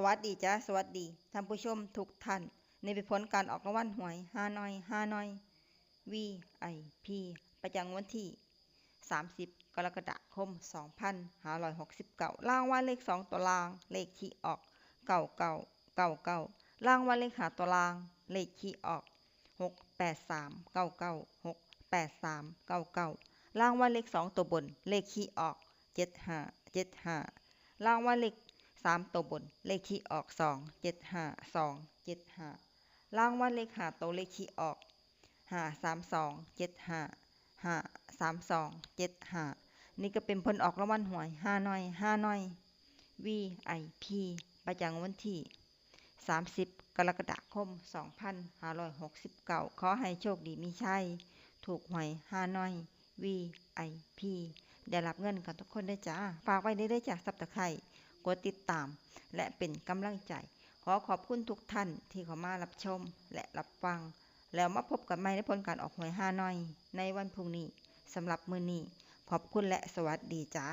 วัสดีจ้าสวัสดีท่านผู้ชมทุกท่านในผลการออกรางวัลหวยฮานอย VIP ประจำวันที่30กรกฎาคม2569รางวัลเลข2ตัวรางเลขที่ออก9999รางวัลเลข5ตัวรางเลขที่ออก68399 68399รางวัลเลข2ตัวบนเลขที่ออก7575รางวัลเลข3ตัวบนเลขที่ออก275275รางวัลเลข5ตัวเลขที่ออก53275 53275นี่ก็เป็นผลออกรางวัลหวยฮานอย VIP ประจำวันที่30กรกฎาคม2569ขอให้โชคดีมีชัยถูกหวยฮานอย VIP ได้รับเงินกันทุกคนได้จ้าฝากไว้ได้จากซับตะไคร่กดติดตามและเป็นกำลังใจขอขอบคุณทุกท่านที่เข้ามารับชมและรับฟังแล้วมาพบกันใหม่ในผลการออกหวยฮานอยในวันพรุ่งนี้สำหรับมื้อนี้ขอบคุณและสวัสดีจ้า